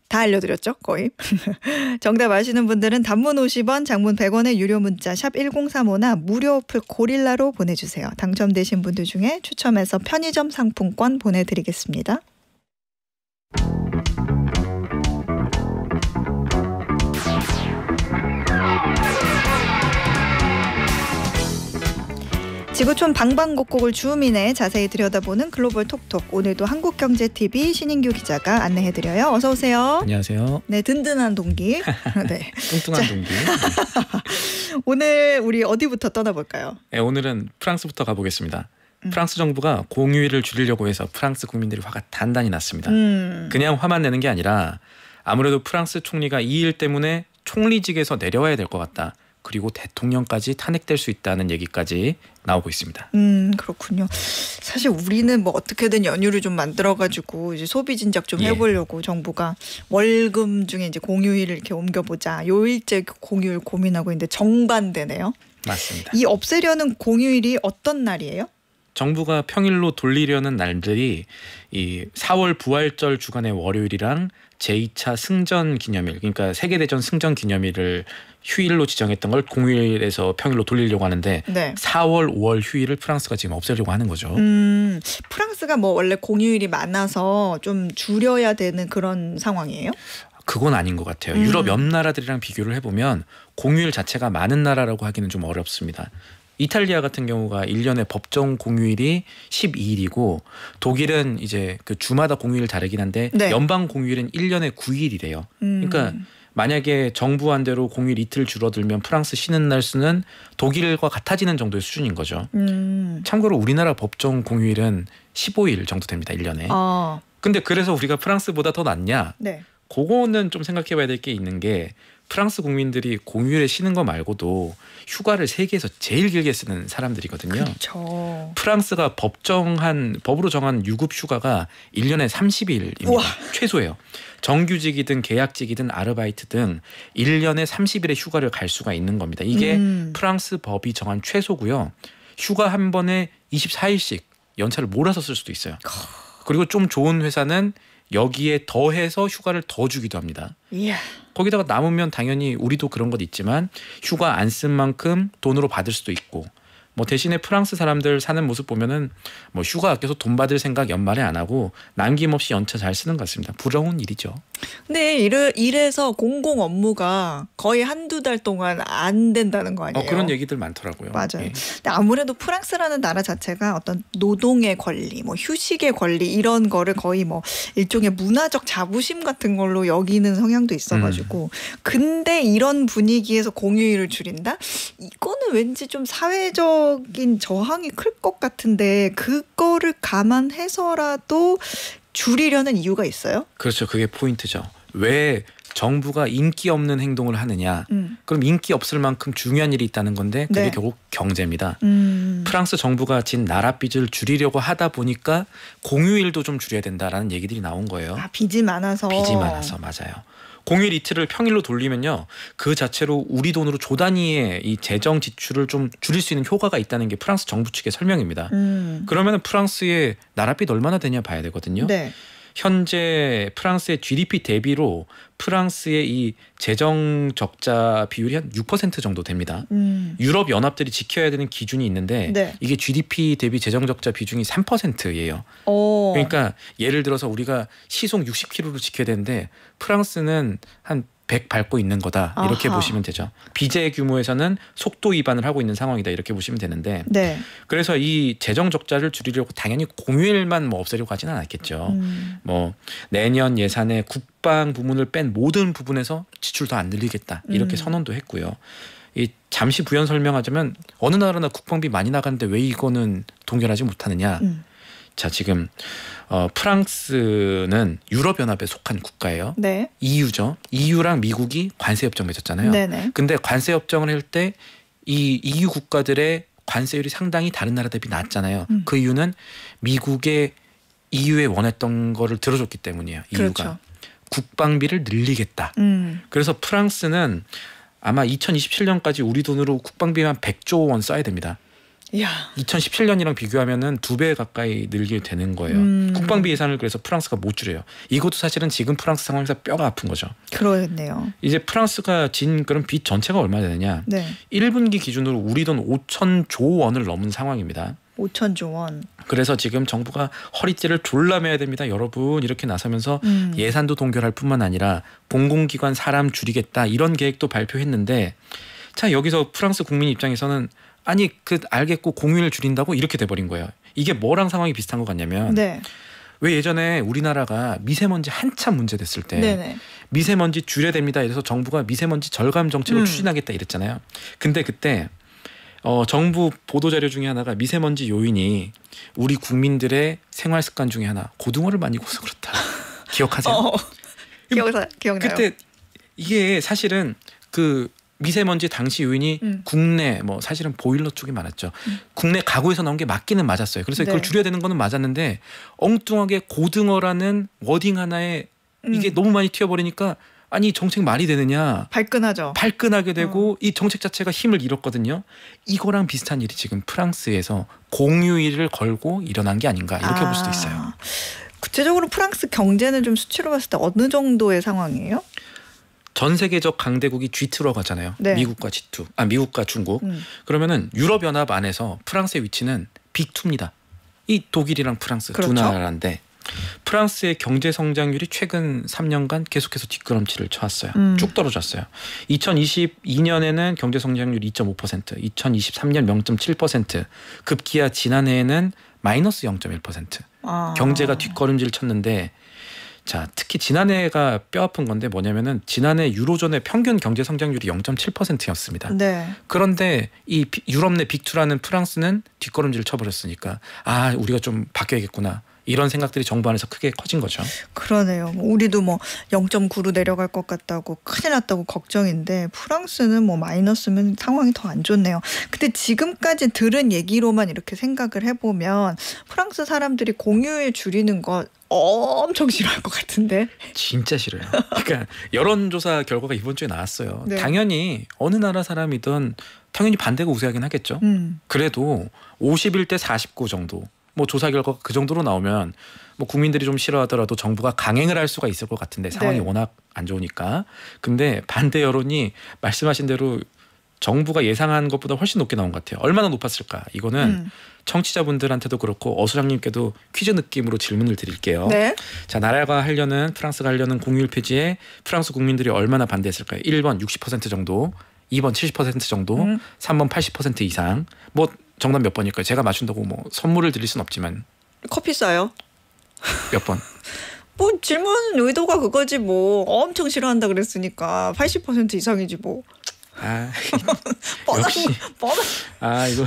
다 알려드렸죠? 거의. 정답 아시는 분들은 단문 50원, 장문 100원의 유료 문자 샵 1035나 무료 어플 고릴라로 보내주세요. 당첨되신 분들 중에 추첨해서 편의점 상품권 보내드리겠습니다. 지구촌 방방곡곡을 주민에 자세히 들여다보는 글로벌 톡톡. 오늘도 한국경제TV 신인규 기자가 안내해드려요. 어서 오세요. 안녕하세요. 네, 든든한 동기. 네. 뚱뚱한 동기. 오늘 우리 어디부터 떠나볼까요? 네, 오늘은 프랑스부터 가보겠습니다. 프랑스 정부가 공휴일을 줄이려고 해서 프랑스 국민들이 화가 단단히 났습니다. 그냥 화만 내는 게 아니라 아무래도 프랑스 총리가 이 일 때문에 총리직에서 내려와야 될 것 같다. 그리고 대통령까지 탄핵될 수 있다는 얘기까지 나오고 있습니다. 그렇군요. 사실 우리는 뭐 어떻게든 연휴를 좀 만들어가지고 이제 소비 진작 좀 해보려고 정부가 월금 중에 이제 공휴일을 이렇게 옮겨보자. 요일제 공휴일 고민하고 있는데 정반대네요. 맞습니다. 이 없애려는 공휴일이 어떤 날이에요? 정부가 평일로 돌리려는 날들이 이 4월 부활절 주간의 월요일이랑 제2차 승전 기념일, 그러니까 세계대전 승전 기념일을 휴일로 지정했던 걸 공휴일에서 평일로 돌리려고 하는데 네. 4월, 5월 휴일을 프랑스가 지금 없애려고 하는 거죠. 프랑스가 뭐 원래 공휴일이 많아서 좀 줄여야 되는 그런 상황이에요? 그건 아닌 것 같아요. 유럽 옆 나라들이랑 비교를 해보면 공휴일 자체가 많은 나라라고 하기는 좀 어렵습니다. 이탈리아 같은 경우가 1년에 법정 공휴일이 12일이고 독일은 이제 그 주마다 공휴일 다르긴 한데 네. 연방 공휴일은 1년에 9일이래요. 그러니까 만약에 정부안대로 공휴일 이틀 줄어들면 프랑스 쉬는 날 수는 독일과 같아지는 정도의 수준인 거죠. 참고로 우리나라 법정 공휴일은 15일 정도 됩니다. 1년에. 근데 그래서 우리가 프랑스보다 더 낫냐? 네. 그거는 좀 생각해 봐야 될 게 있는 게 프랑스 국민들이 공휴일에 쉬는 거 말고도 휴가를 세계에서 제일 길게 쓰는 사람들이거든요. 그렇죠. 프랑스가 법으로 정한 유급 휴가가 1년에 30일입니다. 우와. 최소예요. 정규직이든 계약직이든 아르바이트 등 1년에 30일의 휴가를 갈 수가 있는 겁니다. 이게 프랑스 법이 정한 최소고요. 휴가 한 번에 24일씩 연차를 몰아서 쓸 수도 있어요. 그리고 좀 좋은 회사는 여기에 더해서 휴가를 더 주기도 합니다. 이야. 거기다가 남으면 당연히 우리도 그런 것 있지만 휴가 안 쓴 만큼 돈으로 받을 수도 있고 뭐 대신에 프랑스 사람들 사는 모습 보면은 뭐 휴가 아껴서 돈 받을 생각 연말에 안 하고 남김없이 연차 잘 쓰는 것 같습니다. 부러운 일이죠. 근데 이래서 공공 업무가 거의 한두 달 동안 안 된다는 거 아니에요? 그런 얘기들 많더라고요. 맞아요. 예. 근데 아무래도 프랑스라는 나라 자체가 어떤 노동의 권리, 뭐 휴식의 권리 이런 거를 거의 뭐 일종의 문화적 자부심 같은 걸로 여기는 성향도 있어가지고 근데 이런 분위기에서 공휴일을 줄인다? 이거는 왠지 좀 사회적인 저항이 클 것 같은데 그거를 감안해서라도 줄이려는 이유가 있어요? 그렇죠. 그게 포인트죠. 왜 정부가 인기 없는 행동을 하느냐. 그럼 인기 없을 만큼 중요한 일이 있다는 건데 그게 네. 결국 경제입니다. 프랑스 정부가 진 나라빚을 줄이려고 하다 보니까 공휴일도 좀 줄여야 된다라는 얘기들이 나온 거예요. 아, 빚이 많아서. 빚이 많아서 맞아요. 공휴일 이틀을 평일로 돌리면요. 그 자체로 우리 돈으로 조 단위의 이 재정 지출을 좀 줄일 수 있는 효과가 있다는 게 프랑스 정부 측의 설명입니다. 그러면 프랑스의 나라빚 얼마나 되냐 봐야 되거든요. 네. 현재 프랑스의 GDP 대비로 프랑스의 이 재정 적자 비율이 한 6% 정도 됩니다. 유럽 연합들이 지켜야 되는 기준이 있는데 네. 이게 GDP 대비 재정 적자 비중이 3%예요. 그러니까 예를 들어서 우리가 시속 60km를 지켜야 되는데 프랑스는 한 100 밟고 있는 거다 이렇게 아하. 보시면 되죠. 비제 규모에서는 속도 위반을 하고 있는 상황이다 이렇게 보시면 되는데 네. 그래서 이 재정 적자를 줄이려고 당연히 공휴일만 뭐 없애려고 하지는 않았겠죠. 뭐 내년 예산에 국방 부문을 뺀 모든 부분에서 지출 더 안 늘리겠다 이렇게 선언도 했고요. 이 잠시 부연 설명하자면 어느 나라나 국방비 많이 나가는데 왜 이거는 동결하지 못하느냐. 자 지금 프랑스는 유럽연합에 속한 국가예요. 네. EU죠. EU랑 미국이 관세협정 맺었잖아요. 네네. 근데 관세협정을 할 때 이 EU 국가들의 관세율이 상당히 다른 나라 대비 낮잖아요. 그 이유는 미국의 EU에 원했던 거를 들어줬기 때문이에요. EU가. 그렇죠. 국방비를 늘리겠다. 그래서 프랑스는 아마 2027년까지 우리 돈으로 국방비만 100조 원 써야 됩니다. 이야. 2017년이랑 비교하면은 2배 가까이 늘게 되는 거예요. 국방비 예산을 그래서 프랑스가 못 줄여요. 이것도 사실은 지금 프랑스 상황에서 뼈가 아픈 거죠. 그러겠네요. 이제 프랑스가 진 그런 빚 전체가 얼마나 되느냐. 네. 1분기 기준으로 우리 돈 5천조 원을 넘은 상황입니다. 5천조 원. 그래서 지금 정부가 허리띠를 졸라매야 됩니다. 여러분 이렇게 나서면서 예산도 동결할 뿐만 아니라 공공기관 사람 줄이겠다 이런 계획도 발표했는데 자 여기서 프랑스 국민 입장에서는 아니 그 알겠고 공휴일 줄인다고 이렇게 돼버린 거예요. 이게 뭐랑 상황이 비슷한 것 같냐면 네. 왜 예전에 우리나라가 미세먼지 한참 문제됐을 때 네네. 미세먼지 줄여야 됩니다. 이래서 정부가 미세먼지 절감 정책을 추진하겠다 이랬잖아요. 근데 그때 정부 보도자료 중에 하나가 미세먼지 요인이 우리 국민들의 생활 습관 중에 하나 고등어를 많이 구워서 그렇다. 기억하세요? 기억나요. 그때 이게 사실은 그 미세먼지 당시 요인이 국내 뭐 사실은 보일러 쪽이 많았죠. 국내 가구에서 나온 게 맞기는 맞았어요. 그래서 그걸 네. 줄여야 되는 거는 맞았는데 엉뚱하게 고등어라는 워딩 하나에 이게 너무 많이 튀어버리니까 아니 정책 말이 되느냐. 발끈하죠. 발끈하게 되고 이 정책 자체가 힘을 잃었거든요. 이거랑 비슷한 일이 지금 프랑스에서 공휴일을 걸고 일어난 게 아닌가 이렇게 볼 수도 있어요. 구체적으로 프랑스 경제는 좀 수치로 봤을 때 어느 정도의 상황이에요? 전 세계적 강대국이 G2라고 하잖아요. 네. 미국과 G2, 미국과 중국. 그러면은 유럽 연합 안에서 프랑스의 위치는 빅2입니다. 이 독일이랑 프랑스 그렇죠. 두 나라인데 프랑스의 경제 성장률이 최근 3년간 계속해서 뒷걸음질을 쳐왔어요. 쭉 떨어졌어요. 2022년에는 경제 성장률 2.5%, 2023년 0.7%, 급기야 지난해에는 마이너스 0.1%. 경제가 뒷걸음질 쳤는데 자, 특히 지난해가 뼈아픈 건데 뭐냐면은 지난해 유로존의 평균 경제 성장률이 0.7%였습니다. 네. 그런데 이 유럽 내 빅2라는 프랑스는 뒷걸음질을 쳐버렸으니까 아, 우리가 좀 바뀌어야겠구나. 이런 생각들이 정부 안에서 크게 커진 거죠. 그러네요. 우리도 뭐 0.9로 내려갈 것 같다고 큰일 났다고 걱정인데 프랑스는 뭐 마이너스면 상황이 더 안 좋네요. 근데 지금까지 들은 얘기로만 이렇게 생각을 해보면 프랑스 사람들이 공휴일 줄이는 거 엄청 싫어할 것 같은데. 진짜 싫어요. 그러니까 여론조사 결과가 이번 주에 나왔어요. 네. 당연히 어느 나라 사람이든 당연히 반대가 우세하긴 하겠죠. 그래도 51대 49 정도. 뭐 조사 결과가 그 정도로 나오면 뭐 국민들이 좀 싫어하더라도 정부가 강행을 할 수가 있을 것 같은데 상황이 네. 워낙 안 좋으니까. 근데 반대 여론이 말씀하신 대로 정부가 예상한 것보다 훨씬 높게 나온 것 같아요. 얼마나 높았을까? 이거는 청취자분들한테도 그렇고 어수장님께도 퀴즈 느낌으로 질문을 드릴게요. 네. 자, 나라가 하려는 프랑스가 하려는 공휴일 폐지에 프랑스 국민들이 얼마나 반대했을까요? 1번 60% 정도, 2번 70% 정도, 3번 80% 이상. 뭐 정답 몇 번일까요? 제가 맞춘다고 뭐 선물을 드릴 순 없지만 커피 싸요? 몇 번? 뭐 질문 의도가 그거지 뭐 엄청 싫어한다 그랬으니까 80% 이상이지 뭐. 역시. 이거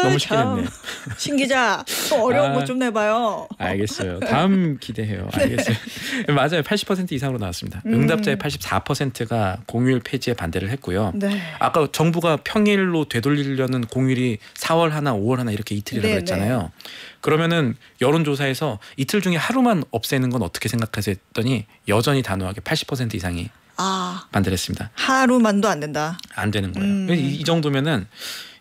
너무 쉽게 냈네. 신 기자, 또 어려운 거 좀 내봐요. 알겠어요. 다음 기대해요. 알겠어요. 맞아요. 80% 이상으로 나왔습니다. 응답자의 84%가 공휴일 폐지에 반대를 했고요. 네. 아까 정부가 평일로 되돌리려는 공휴일이 4월 하나, 5월 하나 이렇게 이틀이라고 네, 했잖아요. 네. 그러면은 여론조사에서 이틀 중에 하루만 없애는 건 어떻게 생각하세요 했더니 여전히 단호하게 80% 이상이 반대를 했습니다. 하루만도 안 된다. 안 되는 거예요. 이 정도면은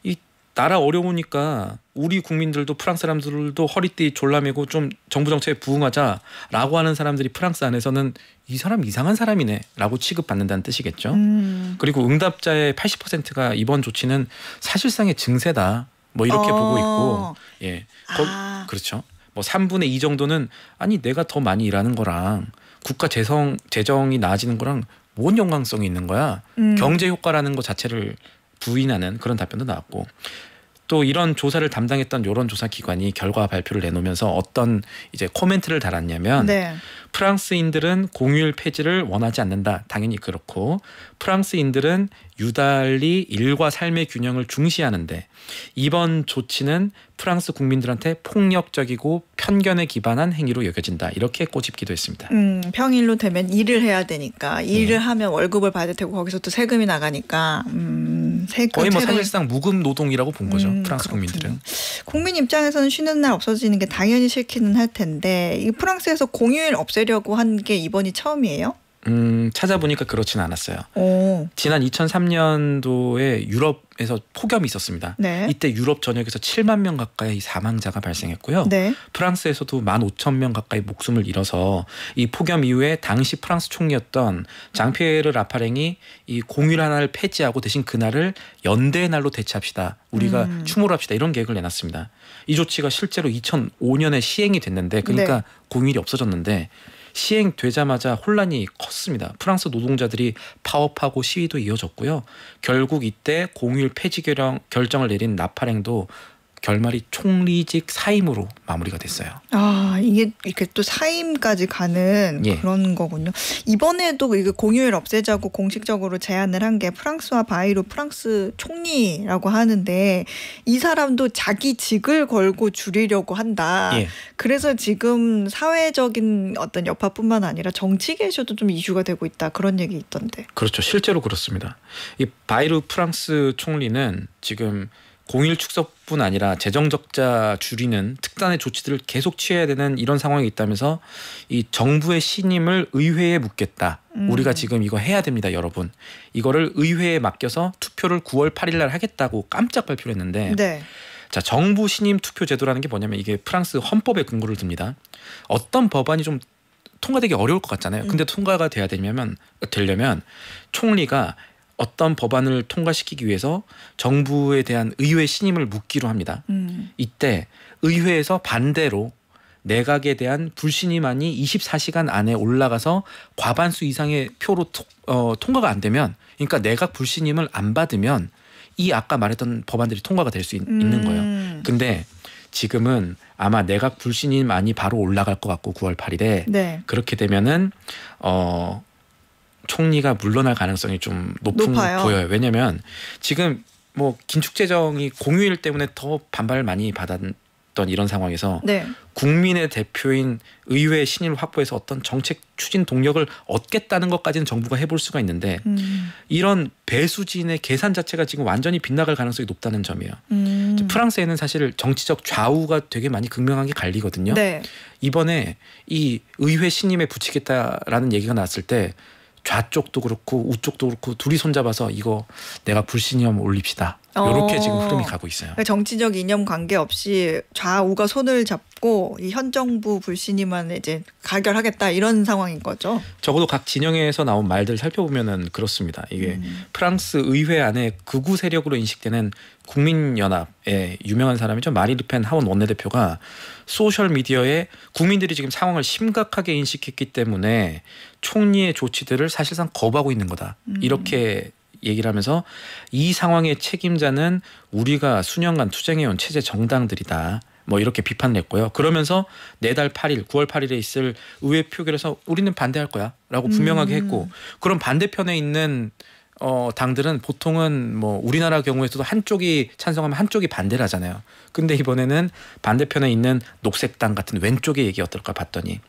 이 나라 어려우니까 우리 국민들도 프랑스 사람들도 허리띠 졸라매고 좀 정부 정책에 부응하자라고 하는 사람들이 프랑스 안에서는 이 사람 이상한 사람이네라고 취급받는다는 뜻이겠죠. 그리고 응답자의 80%가 이번 조치는 사실상의 증세다. 뭐 이렇게 보고 있고, 예, 그렇죠. 뭐 3분의 2 정도는 아니 내가 더 많이 일하는 거랑 국가 재정이 나아지는 거랑 뭔 연관성이 있는 거야? 경제 효과라는 것 자체를 부인하는 그런 답변도 나왔고, 또 이런 조사를 담당했던 여론조사 기관이 결과 발표를 내놓으면서 어떤 이제 코멘트를 달았냐면 네. 프랑스인들은 공휴일 폐지를 원하지 않는다. 당연히 그렇고 프랑스인들은 유달리 일과 삶의 균형을 중시하는데 이번 조치는 프랑스 국민들한테 폭력적이고 편견에 기반한 행위로 여겨진다. 이렇게 꼬집기도 했습니다. 평일로 되면 일을 해야 되니까 일을 하면 월급을 받을 테고 거기서 또 세금이 나가니까 거의 뭐 사실상 무급 노동이라고 본 거죠. 프랑스 그렇군요. 국민들은. 국민 입장에서는 쉬는 날 없어지는 게 당연히 싫기는 할 텐데 이 프랑스에서 공휴일 없애려고 한 게 이번이 처음이에요? 찾아보니까 그렇진 않았어요. 오. 지난 2003년도에 유럽에서 폭염이 있었습니다. 네. 이때 유럽 전역에서 7만 명 가까이 사망자가 발생했고요. 네. 프랑스에서도 15,000명 가까이 목숨을 잃어서 이 폭염 이후에 당시 프랑스 총리였던 장피에르 라파랭이 이 공휴일 하나를 폐지하고 대신 그날을 연대의 날로 대체합시다. 우리가 추모합시다. 이런 계획을 내놨습니다. 이 조치가 실제로 2005년에 시행이 됐는데 그러니까 네. 공휴일이 없어졌는데 시행되자마자 혼란이 컸습니다. 프랑스 노동자들이 파업하고 시위도 이어졌고요. 결국 이때 공휴일 폐지 결정을 내린 라파랭도 결말이 총리직 사임으로 마무리가 됐어요. 이게 이렇게 또 사임까지 가는 그런 거군요. 이번에도 이거 공휴일 없애자고 공식적으로 제안을 한 게 프랑스와 바이루 프랑스 총리라고 하는데 이 사람도 자기 직을 걸고 줄이려고 한다. 그래서 지금 사회적인 어떤 여파뿐만 아니라 정치계에서도 좀 이슈가 되고 있다. 그런 얘기 있던데. 그렇죠. 실제로 그렇습니다. 이 바이루 프랑스 총리는 지금 공휴일 축소뿐 아니라 재정 적자 줄이는 특단의 조치들을 계속 취해야 되는 이런 상황이 있다면서 이 정부의 신임을 의회에 묻겠다. 우리가 지금 이거 해야 됩니다, 여러분. 이거를 의회에 맡겨서 투표를 9월 8일 날 하겠다고 깜짝 발표를 했는데 네. 자, 정부 신임 투표 제도라는 게 뭐냐면 이게 프랑스 헌법에 근거를 둡니다. 어떤 법안이 좀 통과되기 어려울 것 같잖아요. 근데 통과가 되려면 총리가 어떤 법안을 통과시키기 위해서 정부에 대한 의회 신임을 묻기로 합니다. 이때 의회에서 반대로 내각에 대한 불신임안이 24시간 안에 올라가서 과반수 이상의 표로 통과가 안 되면, 그러니까 내각 불신임을 안 받으면 이 아까 말했던 법안들이 통과가 될 수 있는 거예요. 근데 지금은 아마 내각 불신임안이 바로 올라갈 것 같고 9월 8일에 네. 그렇게 되면은 총리가 물러날 가능성이 좀 높아요. 보여요. 왜냐하면 지금 뭐 긴축 재정이 공휴일 때문에 더 반발을 많이 받았던 이런 상황에서 네. 국민의 대표인 의회 신임을 확보해서 어떤 정책 추진 동력을 얻겠다는 것까지는 정부가 해볼 수가 있는데 이런 배수진의 계산 자체가 지금 완전히 빗나갈 가능성이 높다는 점이에요. 프랑스에는 사실 정치적 좌우가 되게 많이 극명하게 갈리거든요. 네. 이번에 이 의회 신임에 붙이겠다라는 얘기가 나왔을 때 좌쪽도 그렇고 우쪽도 그렇고 둘이 손잡아서 이거 내가 불신임 올립시다. 이렇게 지금 흐름이 가고 있어요. 그러니까 정치적 이념 관계없이 좌우가 손을 잡고 이 현 정부 불신임안을 이제 가결하겠다 이런 상황인 거죠. 적어도 각 진영에서 나온 말들 살펴보면은 그렇습니다. 이게 프랑스 의회 안에 극우 세력으로 인식되는 국민연합의 유명한 사람이죠. 마리 르펜 하원 원내대표가 소셜 미디어에 국민들이 지금 상황을 심각하게 인식했기 때문에 총리의 조치들을 사실상 거부하고 있는 거다. 이렇게 얘기를 하면서 이 상황의 책임자는 우리가 수년간 투쟁해온 체제 정당들이다. 뭐 이렇게 비판을 했고요. 그러면서 내달 8일, 9월 8일에 있을 의회 표결에서 우리는 반대할 거야 라고 분명하게 했고, 그럼 반대편에 있는 당들은 보통은 뭐 우리나라 경우에서도 한쪽이 찬성하면 한쪽이 반대를 하잖아요. 근데 이번에는 반대편에 있는 녹색당 같은 왼쪽의 얘기 어떨까 봤더니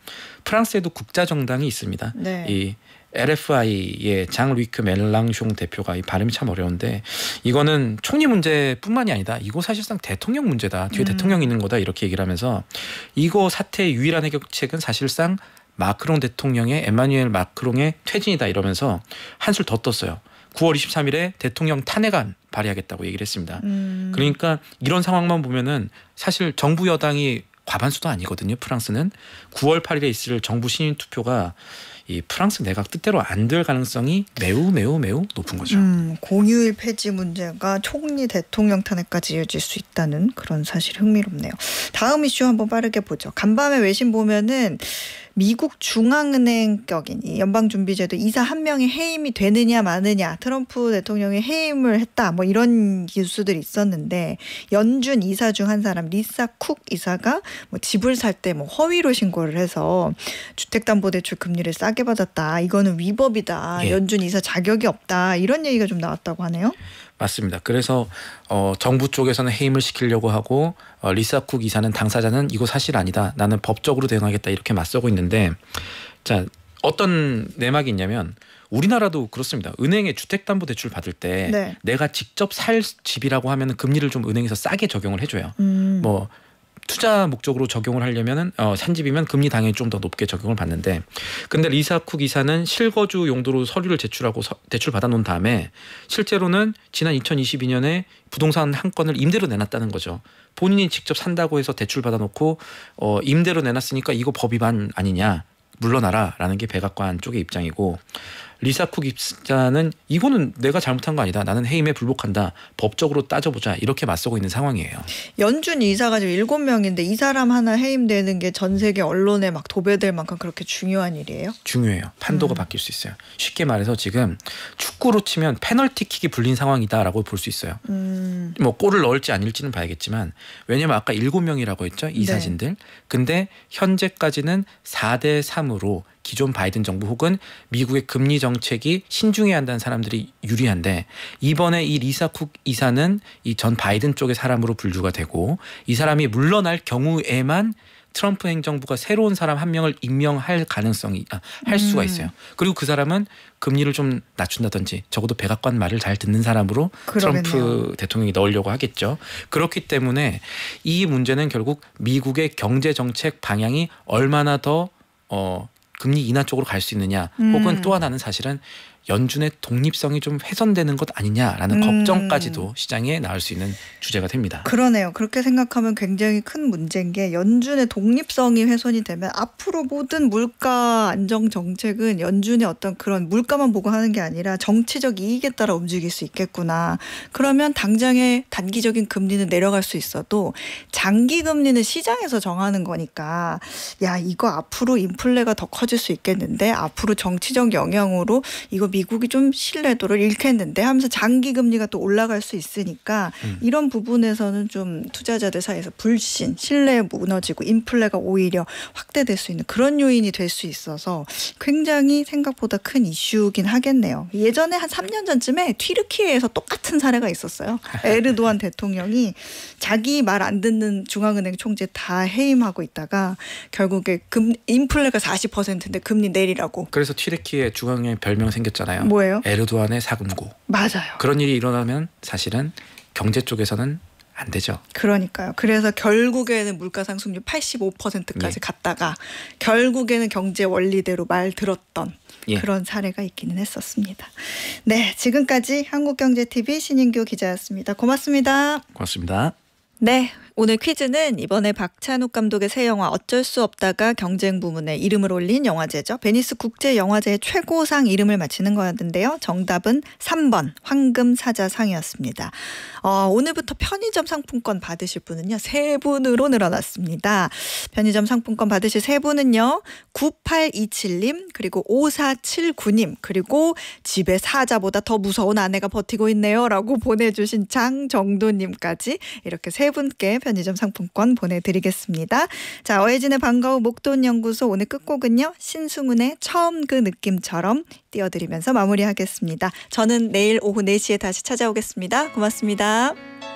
프랑스에도 국자정당이 있습니다. 네. 이 LFI의 장 루이크 멜랑숑 대표가 이 발음이 참 어려운데 이거는 총리 문제뿐만이 아니다. 이거 사실상 대통령 문제다. 뒤에 대통령이 있는 거다. 이렇게 얘기를 하면서 이거 사태의 유일한 해결책은 사실상 마크롱 대통령의 에마뉴엘 마크롱의 퇴진이다 이러면서 한술 더 떴어요. 9월 23일에 대통령 탄핵안 발의하겠다고 얘기를 했습니다. 그러니까 이런 상황만 보면은 사실 정부 여당이 과반수도 아니거든요. 프랑스는 9월 8일에 있을 정부 신임 투표가 이 프랑스 내각 뜻대로 안 될 가능성이 매우 높은 거죠. 공휴일 폐지 문제가 총리 대통령 탄핵까지 이어질 수 있다는 그런 사실이 흥미롭네요. 다음 이슈 한번 빠르게 보죠. 간밤에 외신 보면은 미국 중앙은행 격인 이 연방준비제도 이사 1명이 해임이 되느냐 마느냐 트럼프 대통령이 해임을 했다 뭐 이런 뉴스들이 있었는데 연준 이사 중 한 사람 리사 쿡 이사가 뭐 집을 살 때 뭐 허위로 신고를 해서 주택담보대출 금리를 싸게 받았다. 이거는 위법이다. 예. 연준 이사 자격이 없다. 이런 얘기가 좀 나왔다고 하네요. 맞습니다. 그래서 정부 쪽에서는 해임을 시키려고 하고 리사 쿡 이사는 당사자는 이거 사실 아니다. 나는 법적으로 대응하겠다 이렇게 맞서고 있는데 자 어떤 내막이 있냐면 우리나라도 그렇습니다. 은행에 주택담보대출 받을 때 네. 내가 직접 살 집이라고 하면 금리를 좀 은행에서 싸게 적용을 해줘요. 뭐 투자 목적으로 적용을 하려면은 산 집이면 금리 당연히 좀 더 높게 적용을 받는데 근데 리사 쿡 이사는 실거주 용도로 서류를 제출하고 대출 받아놓은 다음에 실제로는 지난 2022년에 부동산 한 건을 임대로 내놨다는 거죠. 본인이 직접 산다고 해서 대출 받아놓고 임대로 내놨으니까 이거 법 위반 아니냐 물러나라라는 게 백악관 쪽의 입장이고 리사 쿡 입자는 이거는 내가 잘못한 거 아니다. 나는 해임에 불복한다. 법적으로 따져보자. 이렇게 맞서고 있는 상황이에요. 연준 이사가 지금 7명인데 이 사람 하나 해임되는 게 전 세계 언론에 막 도배될 만큼 그렇게 중요한 일이에요? 중요해요. 판도가 바뀔 수 있어요. 쉽게 말해서 지금 축구로 치면 페널티킥이 불린 상황이다라고 볼 수 있어요. 뭐 골을 넣을지 아닐지는 봐야겠지만 왜냐면 아까 7명이라고 했죠. 이사진들. 네. 근데 현재까지는 4대 3으로 기존 바이든 정부 혹은 미국의 금리 정책이 신중해야 한다는 사람들이 유리한데 이번에 이 리사 쿡 이사는 이 전 바이든 쪽의 사람으로 분류가 되고 이 사람이 물러날 경우에만 트럼프 행정부가 새로운 사람 한 명을 임명할 가능성이 할 수가 있어요. 그리고 그 사람은 금리를 좀 낮춘다든지 적어도 백악관 말을 잘 듣는 사람으로 그러겠네요. 트럼프 대통령이 넣으려고 하겠죠. 그렇기 때문에 이 문제는 결국 미국의 경제 정책 방향이 얼마나 더 금리 인하 쪽으로 갈 수 있느냐 혹은 또 하나는 사실은 연준의 독립성이 좀 훼손되는 것 아니냐라는 걱정까지도 시장에 나올 수 있는 주제가 됩니다. 그러네요. 그렇게 생각하면 굉장히 큰 문제인 게 연준의 독립성이 훼손이 되면 앞으로 모든 물가 안정 정책은 연준의 어떤 그런 물가만 보고 하는 게 아니라 정치적 이익에 따라 움직일 수 있겠구나. 그러면 당장의 단기적인 금리는 내려갈 수 있어도 장기 금리는 시장에서 정하는 거니까 야 이거 앞으로 인플레가 더 커질 수 있겠는데 앞으로 정치적 영향으로 이거 미국이 좀 신뢰도를 잃겠는데 하면서 장기 금리가 또 올라갈 수 있으니까 이런 부분에서는 좀 투자자들 사이에서 불신, 신뢰 무너지고 인플레가 오히려 확대될 수 있는 그런 요인이 될 수 있어서 굉장히 생각보다 큰 이슈긴 하겠네요. 예전에 한 3년 전쯤에 튀르키예에서 똑같은 사례가 있었어요. 에르도안 대통령이 자기 말 안 듣는 중앙은행 총재 다 해임하고 있다가 결국에 인플레가 40%인데 금리 내리라고. 그래서 튀르키예 중앙은행 별명 생겼잖아요. 뭐예요? 에르도안의 사금고. 맞아요. 그런 일이 일어나면 사실은 경제 쪽에서는 안 되죠. 그러니까요. 그래서 결국에는 물가 상승률 85%까지 갔다가 결국에는 경제 원리대로 말 들었던 그런 사례가 있기는 했었습니다. 네, 지금까지 한국경제TV 신인규 기자였습니다. 고맙습니다. 고맙습니다. 네, 오늘 퀴즈는 이번에 박찬욱 감독의 새 영화 어쩔 수 없다가 경쟁 부문에 이름을 올린 영화제죠. 베니스 국제영화제의 최고상 이름을 맞히는 거였는데요. 정답은 3번 황금사자상이었습니다. 오늘부터 편의점 상품권 받으실 분은요. 3분으로 늘어났습니다. 편의점 상품권 받으실 3분은요. 9827님 그리고 5479님 그리고 집에 사자보다 더 무서운 아내가 버티고 있네요 라고 보내주신 장정도님까지 이렇게 3분께 편의점 상품권 보내드리겠습니다. 자, 어혜진의 반가워 목돈연구소 오늘 끝곡은요. 신승훈의 처음 그 느낌처럼 띄워드리면서 마무리하겠습니다. 저는 내일 오후 4시에 다시 찾아오겠습니다. 고맙습니다.